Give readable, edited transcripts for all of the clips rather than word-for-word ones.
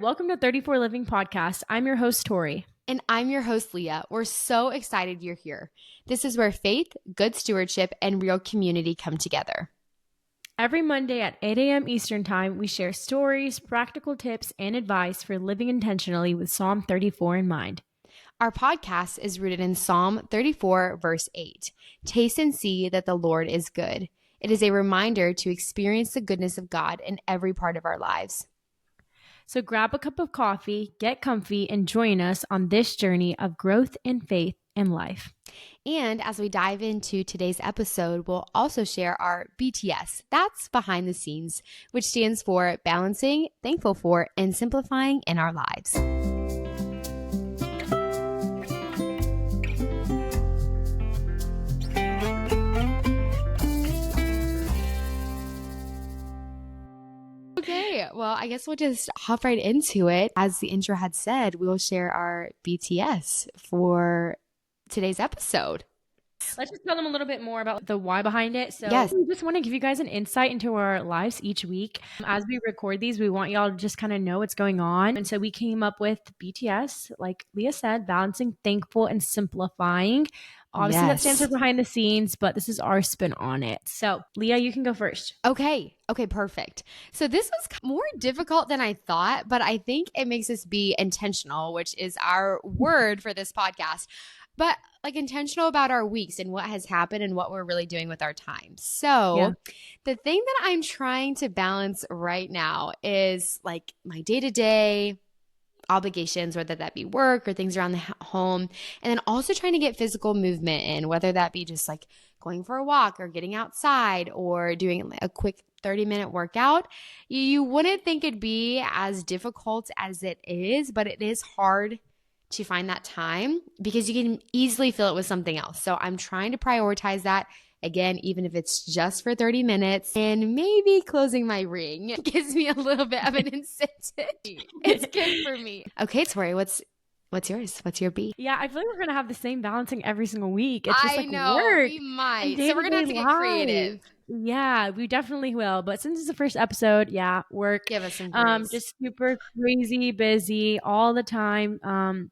Welcome to 34 Living Podcast. I'm your host, Tori. And I'm your host, Leah. We're so excited you're here. This is where faith, good stewardship, and real community come together. Every Monday at 8 a.m. Eastern Time, we share stories, practical tips, and advice for living intentionally with Psalm 34 in mind. Our podcast is rooted in Psalm 34, verse 8. Taste and see that the Lord is good. It is a reminder to experience the goodness of God in every part of our lives. So grab a cup of coffee, get comfy, and join us on this journey of growth and faith and life. And as we dive into today's episode, we'll also share our BTS. That's behind the scenes, which stands for balancing, thankful for, and simplifying in our lives. Okay, well, I guess we'll just hop right into it. As the intro had said, we will share our BTS for today's episode. Let's just tell them a little bit more about the why behind it. So Yes. We just want to give you guys an insight into our lives each week. As we record these, we want y'all to just kind of know what's going on. And so we came up with BTS, like Leah said, balancing, thankful, and simplifying. Obviously, that stands for behind the scenes, but this is our spin on it. So, Leah, you can go first. Okay, perfect. So this was more difficult than I thought, but I think it makes us be intentional, which is our word for this podcast. But like intentional about our weeks and what has happened and what we're really doing with our time. So The thing that I'm trying to balance right now is like my day-to-day obligations, whether that be work or things around the home, and then also trying to get physical movement in, whether that be just like going for a walk or getting outside or doing a quick 30-minute workout. You wouldn't think it'd be as difficult as it is, but it is hard to find that time because you can easily fill it with something else. So I'm trying to prioritize that. Again, even if it's just for 30 minutes, and maybe closing my ring gives me a little bit of an incentive. It's good for me. Okay, Tori, what's yours? What's your B? Yeah, I feel like we're going to have the same balancing every single week. It's just I like know, work. we might. So we're going to have to get creative. Yeah, we definitely will. But since it's the first episode, work. Give us some grace. Just super crazy busy all the time.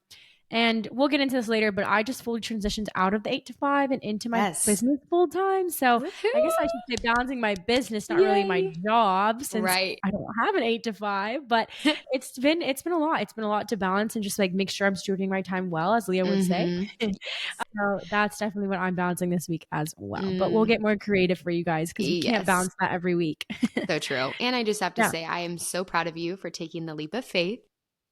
And we'll get into this later, but I just fully transitioned out of the 8 to 5 and into my business full time. So I guess I should say balancing my business, not really my job, since I don't have an 8 to 5. But it's been a lot. It's been a lot to balance and just like make sure I'm stewarding my time well, as Leah would say. So that's definitely what I'm balancing this week as well. But we'll get more creative for you guys because we can't balance that every week. So true. And I just have to say, I am so proud of you for taking the leap of faith.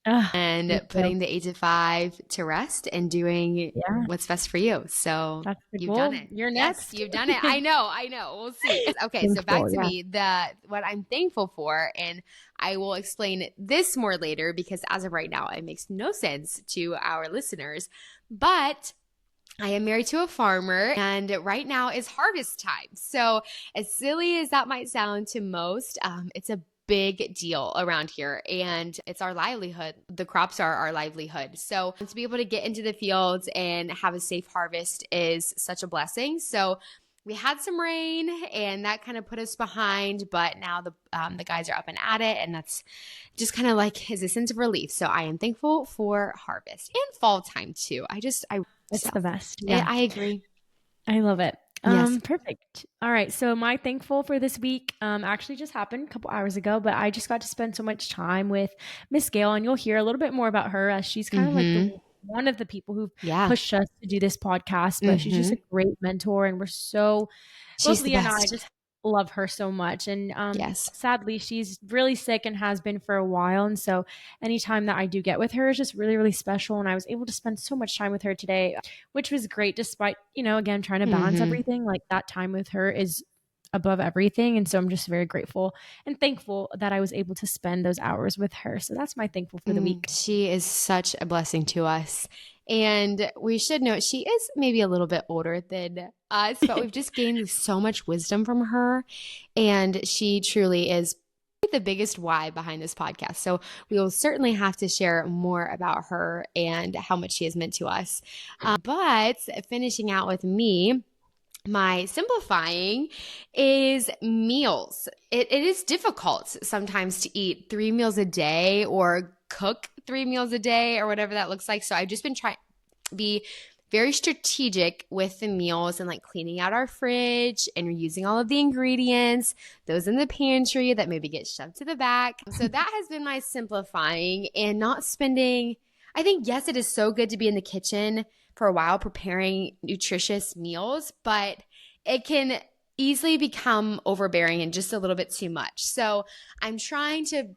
And putting the 8 to 5 to rest and doing what's best for you. So you've done it. You're next. Yes, you've done it. I know. We'll see. Okay, so back to me. What I'm thankful for, and I will explain this more later because as of right now, it makes no sense to our listeners. But I am married to a farmer, and right now is harvest time. So as silly as that might sound to most, it's a big deal around here, and it's our livelihood. The crops are our livelihood. So to be able to get into the fields and have a safe harvest is such a blessing. So we had some rain and that kind of put us behind, but now the guys are up and at it, and that's just kind of like is a sense of relief. So I am thankful for harvest and fall time too. It's the best. Yeah, I agree. I love it. Perfect. All right. So my thankful for this week actually just happened a couple hours ago, but I just got to spend so much time with Miss Gail, and you'll hear a little bit more about her as she's kind of like one of the people who pushed us to do this podcast, but she's just a great mentor, and we're so both Leah and I just love her so much. And sadly, she's really sick and has been for a while. And so anytime that I do get with her is just really, really special. And I was able to spend so much time with her today, which was great, despite, again, trying to balance everything. Like that time with her is above everything. And so I'm just very grateful and thankful that I was able to spend those hours with her. So that's my thankful for the week. She is such a blessing to us. And we should note she is maybe a little bit older than us, but we've just gained so much wisdom from her. And she truly is the biggest why behind this podcast. So we will certainly have to share more about her and how much she has meant to us. But finishing out with me, my simplifying is meals. It is difficult sometimes to eat 3 meals a day or cook 3 meals a day or whatever that looks like. So I've just been trying to be very strategic with the meals and like cleaning out our fridge and reusing all of the ingredients, those in the pantry that maybe get shoved to the back. So that has been my simplifying and not spending. I think, yes, it is so good to be in the kitchen for a while preparing nutritious meals, but it can easily become overbearing and just a little bit too much. So I'm trying to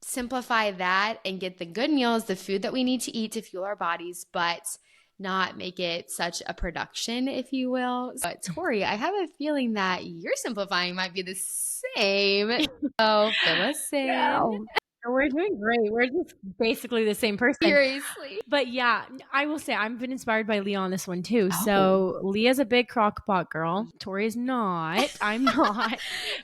simplify that and get the good meals, the food that we need to eat to fuel our bodies, but not make it such a production, if you will. But Tori, I have a feeling that your simplifying might be the same. So fill us in. No. We're doing great. We're just basically the same person. Seriously. But yeah, I will say I've been inspired by Leah on this one too. Oh. So Leah's a big crock pot girl. Tori is not. I'm not.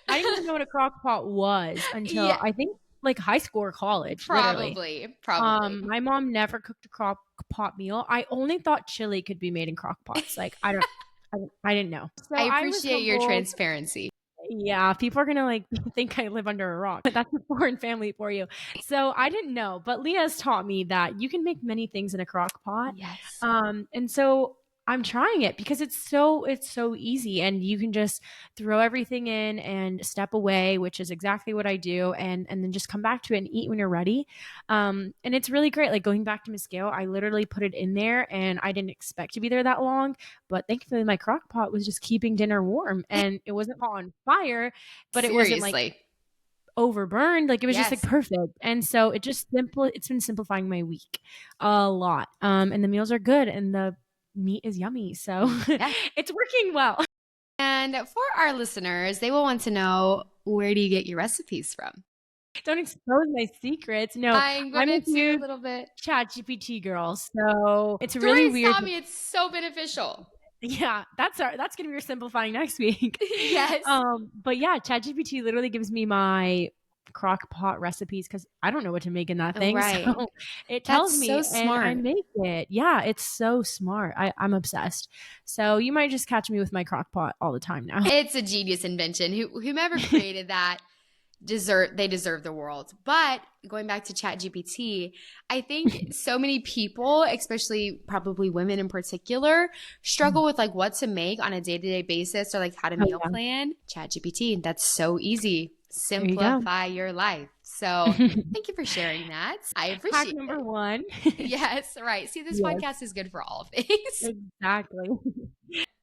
I didn't even know what a crock pot was until I think like high school or college. Probably. My mom never cooked a crock pot meal. I only thought chili could be made in crock pots. Like I didn't know. So I appreciate your transparency. Yeah, people are gonna like think I live under a rock. That's a foreign family for you. So I didn't know, but Leah's taught me that you can make many things in a crock pot. Yes. And so I'm trying it because it's so easy, and you can just throw everything in and step away, which is exactly what I do, and then just come back to it and eat when you're ready. And it's really great. Like going back to Miss Gail, I literally put it in there and I didn't expect to be there that long, but thankfully my crock pot was just keeping dinner warm, and it wasn't on fire, but it wasn't like overburned. Like it was just like perfect. And so it's been simplifying my week a lot. And the meals are good and the meat is yummy. So it's working well. And for our listeners, they will want to know, where do you get your recipes from? Don't expose my secrets. No, I'm going to do a little bit. ChatGPT girl. So it's really weird. Saw me. It's so beneficial. Yeah, that's gonna be your simplifying next week. Yes. But yeah, ChatGPT literally gives me my crock pot recipes because I don't know what to make in that thing. Right. So it tells me so smart. and I make it. Yeah, it's so smart. I'm obsessed. So you might just catch me with my crock pot all the time now. It's a genius invention. Whomever created that deserve the world. But going back to ChatGPT, I think so many people, especially probably women in particular, struggle with like what to make on a day-to-day basis or like how to meal plan. ChatGPT, that's so easy. Simplify your life. So thank you for sharing that. I appreciate Hack number 1. Yes, right. See, this podcast is good for all of these. Exactly.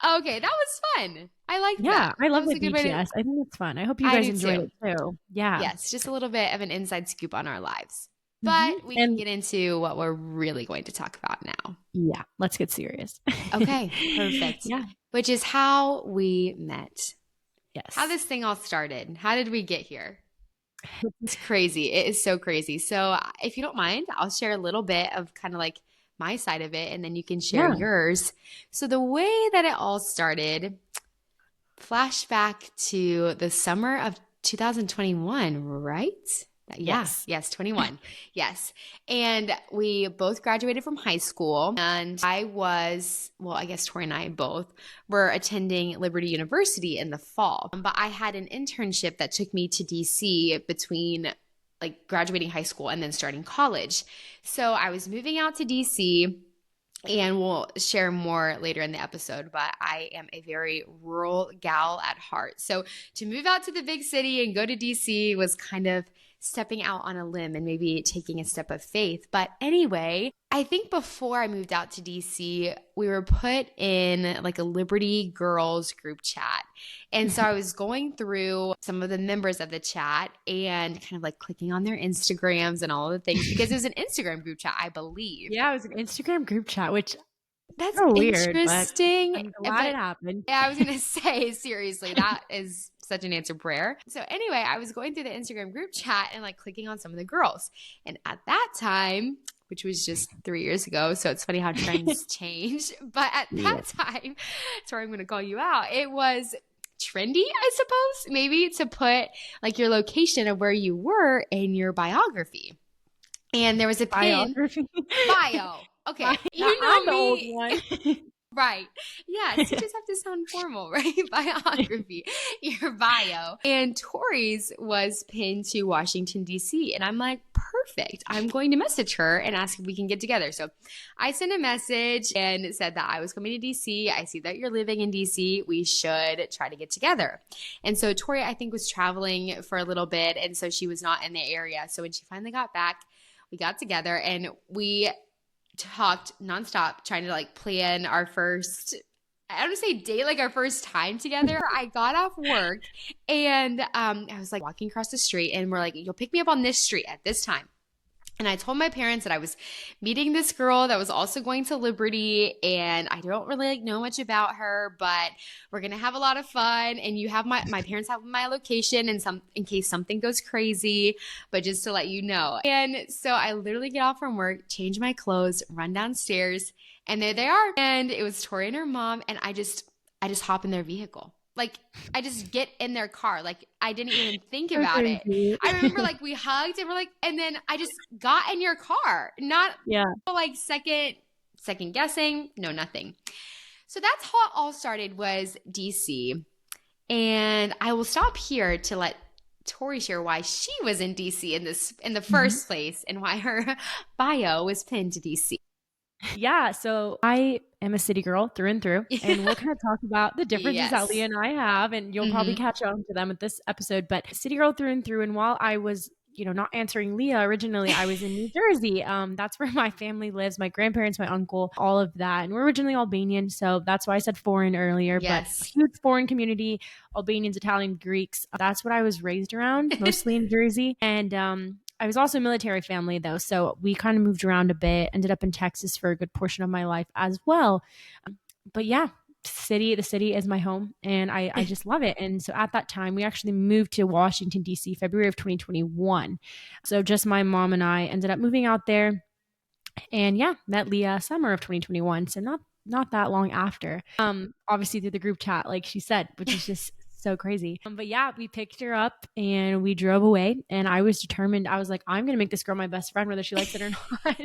Okay, that was fun. I like that. Yeah, I love the BTS. I think it's fun. I hope you guys enjoyed it too. Yeah. Yes, just a little bit of an inside scoop on our lives. But we can get into what we're really going to talk about now. Yeah, let's get serious. Okay, perfect. Yeah. Which is how we met. Yes. How this thing all started. How did we get here? It's crazy. It is so crazy. So if you don't mind, I'll share a little bit of kind of like my side of it, and then you can share yours. So the way that it all started, flashback to the summer of 2021, right? Yes, 21. Yes. And we both graduated from high school, and I guess Tori and I both were attending Liberty University in the fall. But I had an internship that took me to DC between like graduating high school and then starting college. So I was moving out to DC, and we'll share more later in the episode, but I am a very rural gal at heart. So to move out to the big city and go to DC was kind of stepping out on a limb and maybe taking a step of faith. But anyway, I think before I moved out to DC, we were put in like a Liberty Girls group chat. And so I was going through some of the members of the chat and kind of like clicking on their Instagrams and all of the things, because it was an Instagram group chat, I believe. Yeah, it was an Instagram group chat, which that's so interesting. Weird, I'm glad it happened. Yeah, I was going to say, seriously, that is such an answered prayer. So anyway, I was going through the Instagram group chat and like clicking on some of the girls. And at that time, which was just 3 years ago, so it's funny how trends change. But at that time, sorry, I'm going to call you out. It was trendy, I suppose, maybe to put like your location of where you were in your biography. And there was a pin. Biography? Bio. Okay. You know I'm the old me. one. Right. Yes, you just have to sound formal, right? Biography, your bio. And Tori's was pinned to Washington, D.C. And I'm like, perfect. I'm going to message her and ask if we can get together. So I sent a message and said that I was coming to D.C. I see that you're living in D.C. We should try to get together. And so Tori, I think, was traveling for a little bit. And so she was not in the area. So when she finally got back, we got together and we talked nonstop trying to like plan our first, I don't want to say date, like our first time together. I got off work and I was like walking across the street and we're like, you'll pick me up on this street at this time. And I told my parents that I was meeting this girl that was also going to Liberty, and I don't really like know much about her, but we're gonna have a lot of fun. And you have my parents have my location, and some in case something goes crazy, but just to let you know. And so I literally get off from work, change my clothes, run downstairs, and there they are. And it was Tori and her mom, and I just hop in their vehicle. Like I just get in their car. Like I didn't even think So about it. crazy. I remember like we hugged and we're like, and then I just got in your car. Not Yeah. like second guessing. No, nothing. So that's how it all started was DC. And I will stop here to let Tori share why she was in DC in the first place and why her bio was pinned to DC. Yeah, so I am a city girl through and through, and we'll kind of talk about the differences that Leah Yes. and I have, and you'll probably Mm-hmm. catch on to them with this episode. But city girl through and through, and while I was, not answering Leah originally, I was in New Jersey. That's where my family lives. My grandparents, my uncle, all of that, and we're originally Albanian, so that's why I said foreign earlier. But a Yes. huge foreign community, Albanians, Italian, Greeks. That's what I was raised around, mostly in Jersey, and I was also a military family though, so we kind of moved around a bit. Ended up in Texas for a good portion of my life as well. But yeah, the city is my home, and I just love it. And so at that time, we actually moved to Washington D.C. February of 2021. So just my mom and I ended up moving out there, and yeah, met Leah summer of 2021. So not that long after. Obviously through the group chat, like she said, which is just so crazy. But yeah, we picked her up and we drove away. And I was determined. I was like, I'm gonna make this girl my best friend, whether she likes it or not.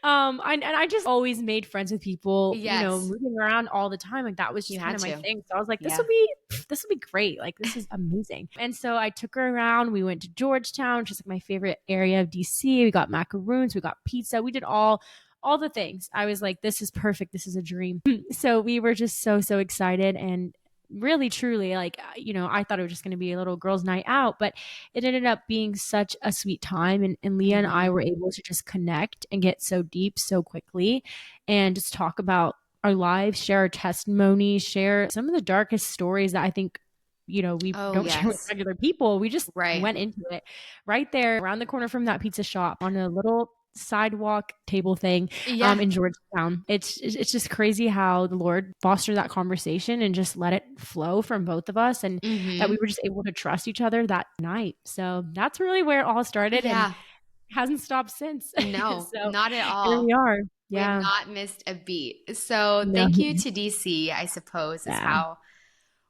And I just always made friends with people, Yes. moving around all the time. Like that was You just kind had of my to. thing. So I was like, Yeah. this will be great. Like this is amazing. And so I took her around. We went to Georgetown, which is like my favorite area of DC. We got macaroons, we got pizza, we did all the things. I was like, this is perfect. This is a dream. So we were just so excited and really truly like I thought it was just going to be a little girls night out, but it ended up being such a sweet time, and Leah and I Mm-hmm. were able to just connect and get so deep so quickly and just talk about our lives, share our testimonies, share some of the darkest stories that I think we Oh, don't share with yes. regular people. We just Right. went into it right there around the corner from that pizza shop on a little sidewalk table thing Yeah. in Georgetown. It's just crazy how the Lord fostered that conversation and just let it flow from both of us, and that we Mm-hmm. were just able to trust each other that night. So that's really where it all started and Yeah. hasn't stopped since. No, So not at here we all. are. We have Yeah. not missed a beat. So No. thank you to DC, I suppose, is Yeah. how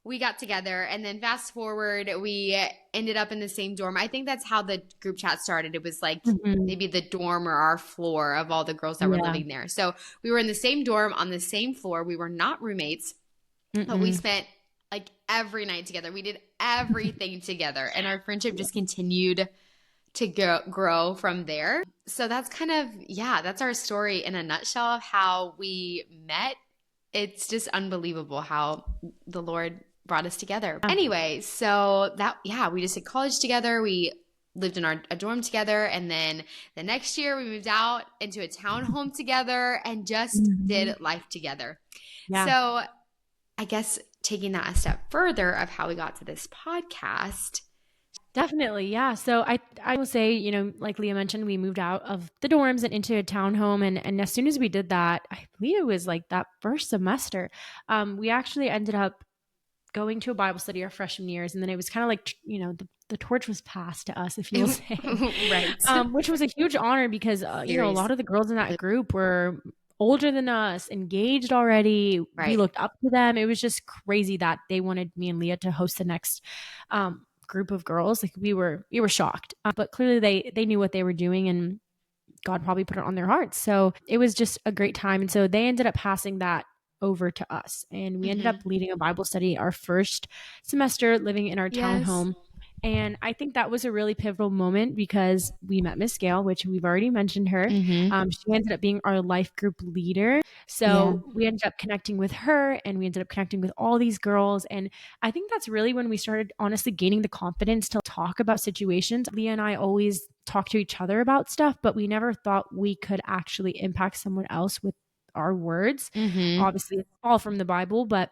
we got together. And then fast forward, we ended up in the same dorm. I think that's how the group chat started. It was like Mhm. maybe the dorm or our floor of all the girls that were Yeah. living there. So we were in the same dorm on the same floor. We were not roommates, but we Mm-mm. spent like every night together. We did everything together. And our friendship just continued to grow from there. So that's kind of, yeah, that's our story in a nutshell of how we met. It's just unbelievable how the Lord brought us together. Yeah. Anyway, so that, yeah, we just did college together. We lived in a dorm together. And then the next year we moved out into a townhome together and just Mhm. did life together. Yeah. So I guess taking that a step further of how we got to this podcast. Definitely, yeah. So I will say, like Leah mentioned, we moved out of the dorms and into a townhome, and as soon as we did that, I believe it was like that first semester, we actually ended up going to a Bible study our freshman years, and then it was kind of like the torch was passed to us, if you will say, Right. which was a huge honor because a Series. lot of the girls in that group were older than us, engaged already. We Right. looked up to them. It was just crazy that they wanted me and Leah to host the next group of girls. Like we were shocked, but clearly they knew what they were doing, and God probably put it on their hearts. So it was just a great time. And so they ended up passing that over to us. And we ended up Mm-hmm. leading a Bible study our first semester living in our Yes. townhome. And I think that was a really pivotal moment because we met Miss Gail, which we've already mentioned her. Mm-hmm. She ended up being our life group leader. Yeah. So we ended up connecting with her and we ended up connecting with all these girls. And I think that's really when we started honestly gaining the confidence to talk about situations. Leah and I always talk to each other about stuff, but we never thought we could actually impact someone else with our words. Mm-hmm. Obviously, it's all from the Bible, but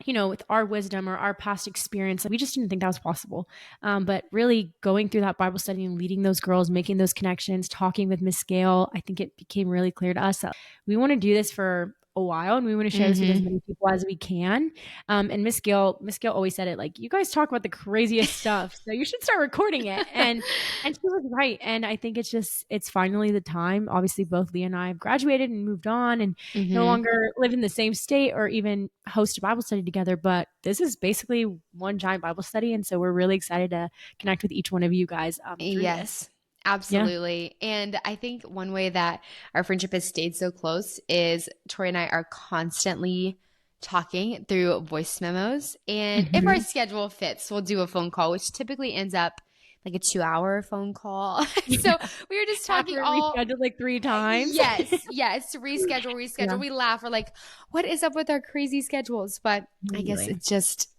with our wisdom or our past experience, we just didn't think that was possible. But really going through that Bible study and leading those girls, making those connections, talking with Miss Gail, I think it became really clear to us that we want to do this for a while and we want to share this with as Mm-hmm. many people as we can. And Miss Gail always said it like, you guys talk about the craziest stuff, so you should start recording it. And she was right. And I think it's finally the time. Obviously, both Leah and I have graduated and moved on and no Mm-hmm. longer live in the same state or even host a Bible study together, but this is basically one giant Bible study. And so we're really excited to connect with each one of you guys through this. Yes, Yeah. absolutely. And I think one way that our friendship has stayed so close is Tori and I are constantly talking through voice memos. And if our Mhm. schedule fits, we'll do a phone call, which typically ends up like a 2 hour phone call. So we were just talking After we all. rescheduled like three times. Yes, yes, reschedule, Yeah, reschedule. We laugh. We're like, what is up with our crazy schedules? But I guess really. it's just,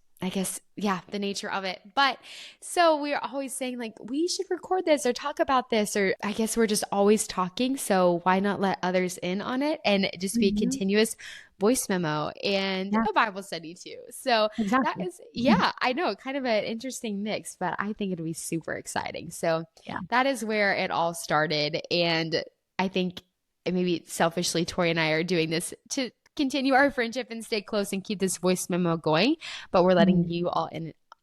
yeah, the nature of it. But so we're always saying, like, we should record this or talk about this, or I guess we're just always talking. So why not let others in on it and just be a Mhm. continuous voice memo and Yeah, a Bible study too? So that exactly. is, yeah, I know, kind of an interesting mix, but I think it'll be super exciting. So Yeah. that is where it all started. And I think maybe selfishly, Tori and I are doing this to continue our friendship and stay close and keep this voice memo going, but we're letting Mhm. you all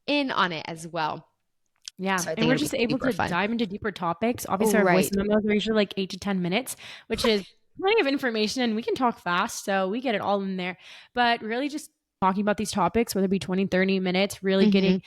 in on it as well. Yeah. So I And think we're it'll be just able super to fun. dive into deeper topics. Oh, Obviously, our voice right. memos are usually like 8 to 10 minutes, which is plenty of information and we can talk fast. So we get it all in there. But really just talking about these topics, whether it be 20, 30 minutes, really Mm-hmm. getting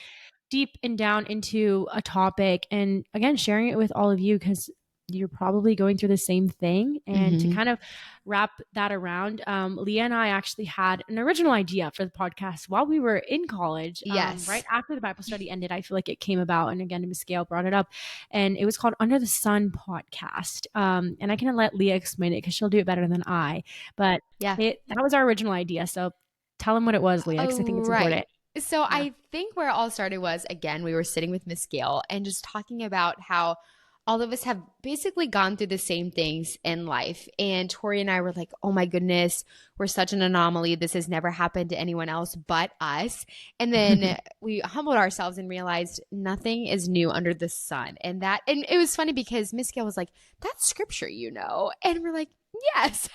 deep and down into a topic and again sharing it with all of you because you're probably going through the same thing. And to Mm-hmm. kind of wrap that around, Leah and I actually had an original idea for the podcast while we were in college, right Yes. after the Bible study ended. I feel like it came about, and again Miss Gail brought it up, and it was called Under the Sun podcast. And I can let Leah explain it because she'll do it better than I, but Yeah. that was our original idea. So tell them what it was, Leah, because I think Oh, it's right. important. So Yeah. I think where it all started was again, we were sitting with Miss Gail and just talking about how all of us have basically gone through the same things in life. And Tori and I were like, oh my goodness, we're such an anomaly. This has never happened to anyone else but us. And then we humbled ourselves and realized nothing is new under the sun. And it was funny because Miss Gail was like, that's scripture, you know? And we're like, yes.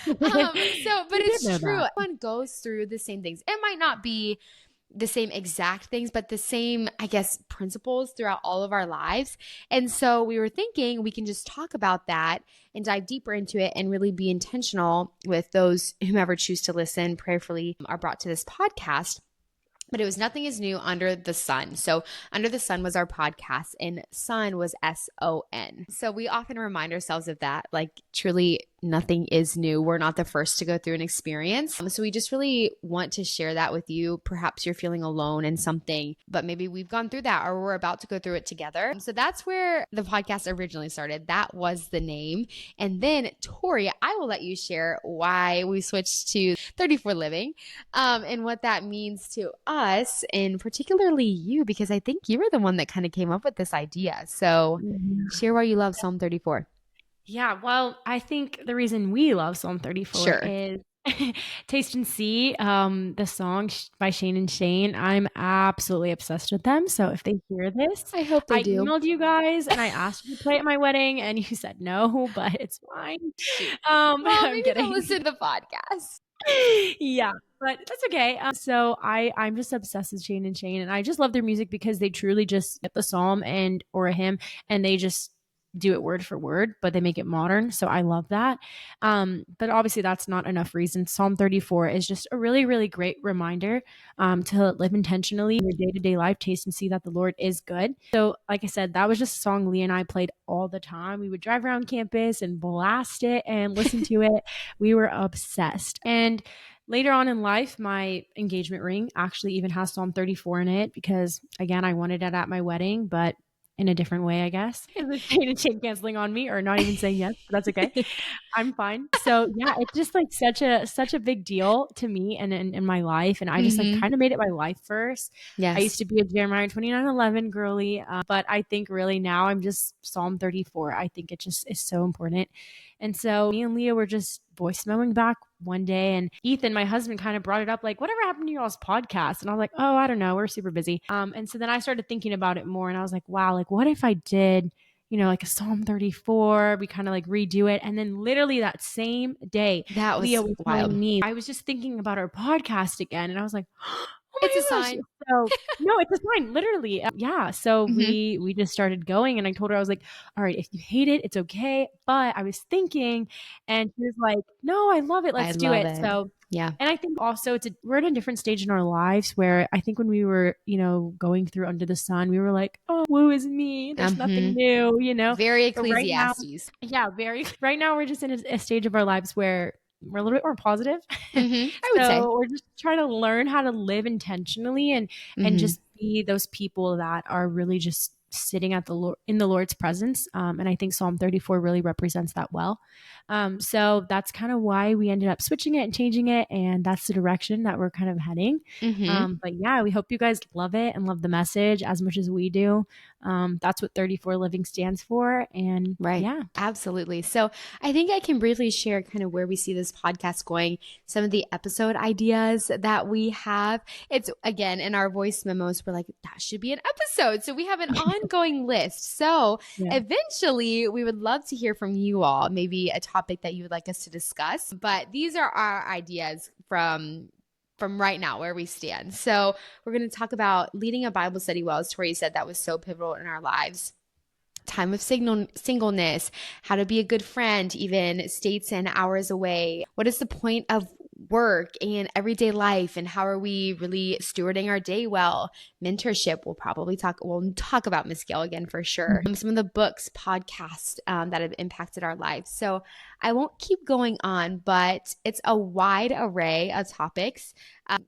But We did it's know true. that. Everyone goes through the same things. It might not be the same exact things, but the same, I guess, principles throughout all of our lives. And so we were thinking we can just talk about that and dive deeper into it and really be intentional with those whomever choose to listen, prayerfully are brought to this podcast. But it was nothing is new under the sun. So under the sun was our podcast and sun was SON. So we often remind ourselves of that. Like truly nothing is new. We're not the first to go through an experience. So we just really want to share that with you. Perhaps you're feeling alone in something, but maybe we've gone through that or we're about to go through it together. So that's where the podcast originally started. That was the name. And then Tori, I will let you share why we switched to 34 Living and what that means to us, and particularly you, because I think you were the one that kind of came up with this idea. So Mhm. share why you love Psalm 34. Yeah, well, I think the reason we love Psalm 34 Sure. is Taste and See, the song by Shane and Shane. I'm absolutely obsessed with them. So if they hear this, I hope they I do. emailed you guys and I asked you to play at my wedding and you said no, but it's fine. Shoot. Well, I'm maybe they'll kidding. listen to the podcast. Yeah, but that's okay. So I'm just obsessed with Shane and Shane, and I just love their music because they truly just get the psalm and or a hymn, and they just do it word for word, but they make it modern. So I love that. But obviously that's not enough reason. Psalm 34 is just a really, really great reminder to live intentionally in your day-to-day life, taste and see that the Lord is good. So like I said, that was just a song Leah and I played all the time. We would drive around campus and blast it and listen to it. We were obsessed. And later on in life, my engagement ring actually even has Psalm 34 in it because, again, I wanted it at my wedding, but in a different way, I guess. It's a chain canceling on me or not even saying yes, but that's okay. I'm fine. So yeah, it's just like such a big deal to me and in my life. And I just like Mm-hmm. kind of made it my life first. I used Yes. to be a Jeremiah 29:11 girly, but I think really now I'm just Psalm 34. I think it just is so important. And so me and Leah were just voice memoing back one day, and Ethan, my husband, kind of brought it up like, whatever happened to y'all's podcast? And I was like, oh, I don't know. We're super busy. And so then I started thinking about it more and I was like, wow, like what if I did, like a Psalm 34, we kind of like redo it. And then literally that same day, That Leah was was wild. telling me, I was just thinking about our podcast again. And I was like, oh It's a my gosh. sign. So no, it's a sign, literally. Yeah. So Mm-hmm. we just started going and I told her, I was like, all right, if you hate it, it's okay. But I was thinking, and she was like, no, I love it. I Let's do love it. it. So Yeah. and I think also we're at a different stage in our lives where I think when we were, going through under the sun, we were like, oh, woe is me. There's nothing Mm-hmm. new. Very But right now, Ecclesiastes. yeah, right now we're just in a stage of our lives where we're a little bit more positive. Mm-hmm. I would say. So we're just trying to learn how to live intentionally and Mm-hmm. just be those people that are really just sitting at the Lord in the Lord's presence. And I think Psalm 34 really represents that well. So that's kind of why we ended up switching it and changing it. And that's the direction that we're kind of heading. Mm-hmm. But yeah, we hope you guys love it and love the message as much as we do. That's what 34 Living stands for. And Right. yeah. Absolutely. So I think I can briefly share kind of where we see this podcast going, some of the episode ideas that we have. It's again in our voice memos, we're like, that should be an episode. So we have an ongoing list. So Yeah. eventually we would love to hear from you all, maybe a topic that you would like us to discuss. But these are our ideas from right now where we stand. So we're going to talk about leading a Bible study well, as Tori said, that was so pivotal in our lives. Time of singleness, how to be a good friend, even states and hours away. What is the point of work and everyday life, and how are we really stewarding our day well? Mentorship, we'll talk about Miss Gail again for sure. Some of the books, podcasts that have impacted our lives. So I won't keep going on, but it's a wide array of topics.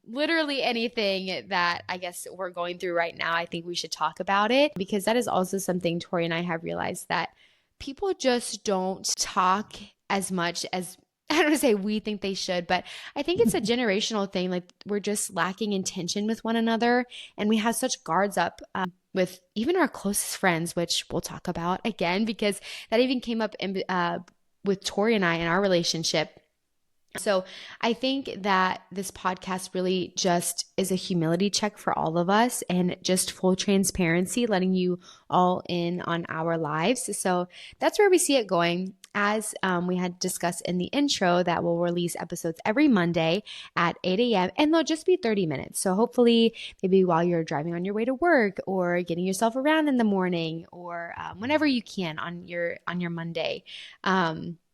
Literally anything that I guess we're going through right now, I think we should talk about it, because that is also something Tori and I have realized, that people just don't talk as much as, I don't want to say we think they should, but I think it's a generational thing. Like we're just lacking intention with one another, and we have such guards up with even our closest friends, which we'll talk about again, because that even came up with Tori and I in our relationship. So I think that this podcast really just is a humility check for all of us, and just full transparency, letting you all in on our lives. So that's where we see it going. As we had discussed in the intro, that we'll release episodes every Monday at 8 a.m. and they'll just be 30 minutes. So hopefully maybe while you're driving on your way to work, or getting yourself around in the morning, or whenever you can on your Monday,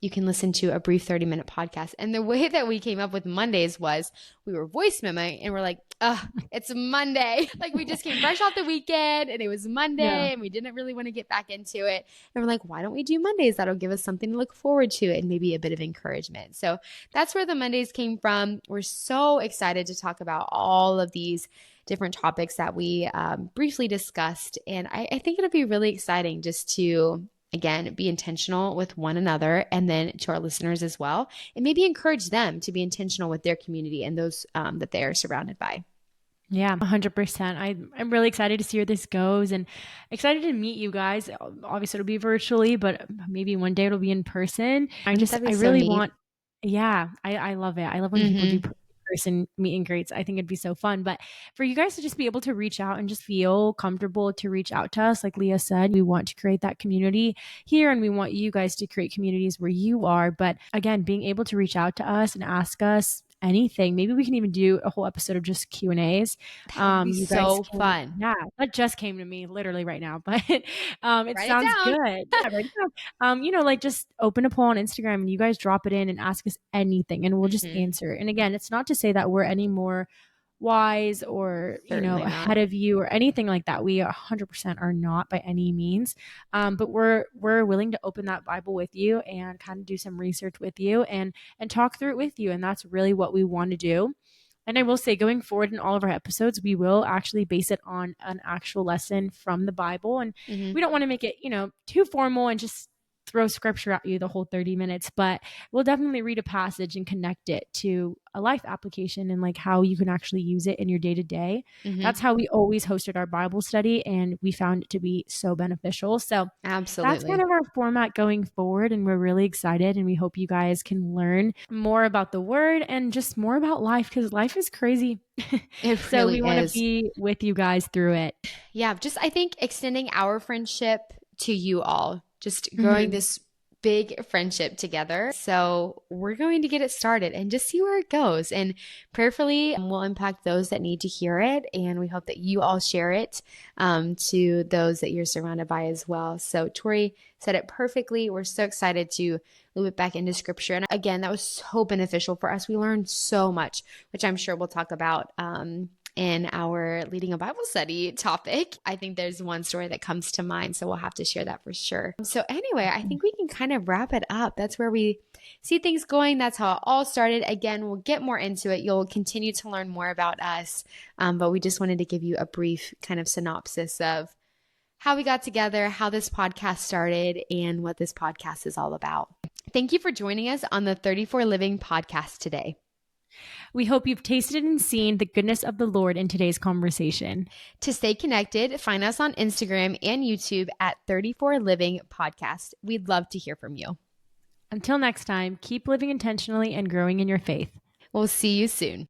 you can listen to a brief 30-minute podcast. And the way that we came up with Mondays was we were voice memoing and we're like, it's Monday. Like we just came fresh off the weekend and it was Monday and we didn't really want to get back into it. And we're like, why don't we do Mondays? That'll give us something to look forward to and maybe a bit of encouragement. So that's where the Mondays came from. We're so excited to talk about all of these different topics that we briefly discussed. And I think it'll be really exciting just to, again, be intentional with one another, and then to our listeners as well, and maybe encourage them to be intentional with their community and those that they are surrounded by. Yeah, 100%. I'm really excited to see where this goes and excited to meet you guys. Obviously, it'll be virtually, but maybe one day it'll be in person. That'd be I so really neat. want, yeah, I love it. I love when people do person meet and greets. I think it'd be so fun. But for you guys to just be able to reach out and just feel comfortable to reach out to us, like Leah said, we want to create that community here and we want you guys to create communities where you are. But again, being able to reach out to us and ask us anything. Maybe we can even do a whole episode of just Q&As. That would be You guys so can, fun. yeah, that just came to me literally right now, but it Write it sounds down. good. Yeah, right now. Like just open a poll on Instagram and you guys drop it in and ask us anything and we'll just Mhm. answer. And again, it's not to say that we're any more wise or Certainly not. ahead of you or anything like that. We 100% are not by any means, but we're willing to open that Bible with you and kind of do some research with you and talk through it with you, and that's really what we want to do. And I will say, going forward in all of our episodes, we will actually base it on an actual lesson from the Bible. And Mhm. we don't want to make it, too formal and just throw scripture at you the whole 30 minutes, but we'll definitely read a passage and connect it to a life application and like how you can actually use it in your day to day. Mhm. That's how we always hosted our Bible study, and we found it to be so beneficial. So that's kind Absolutely. of our format going forward, and we're really excited, and we hope you guys can learn more about the word and just more about life, because life is crazy. It So we really want to is. be with you guys through it. Yeah, just I think extending our friendship to you all, just growing Mhm. this big friendship together. So we're going to get it started and just see where it goes. And prayerfully, we'll impact those that need to hear it. And we hope that you all share it to those that you're surrounded by as well. So Tori said it perfectly. We're so excited to move it back into scripture. And again, that was so beneficial for us. We learned so much, which I'm sure we'll talk about in our leading a Bible study topic. I think there's one story that comes to mind, so we'll have to share that for sure. So anyway, I think we can kind of wrap it up. That's where we see things going. That's how it all started. Again, we'll get more into it. You'll continue to learn more about us, but we just wanted to give you a brief kind of synopsis of how we got together, how this podcast started, and what this podcast is all about. Thank you for joining us on the 34 Living podcast today. We hope you've tasted and seen the goodness of the Lord in today's conversation. To stay connected, find us on Instagram and YouTube at 34 Living Podcast. We'd love to hear from you. Until next time, keep living intentionally and growing in your faith. We'll see you soon.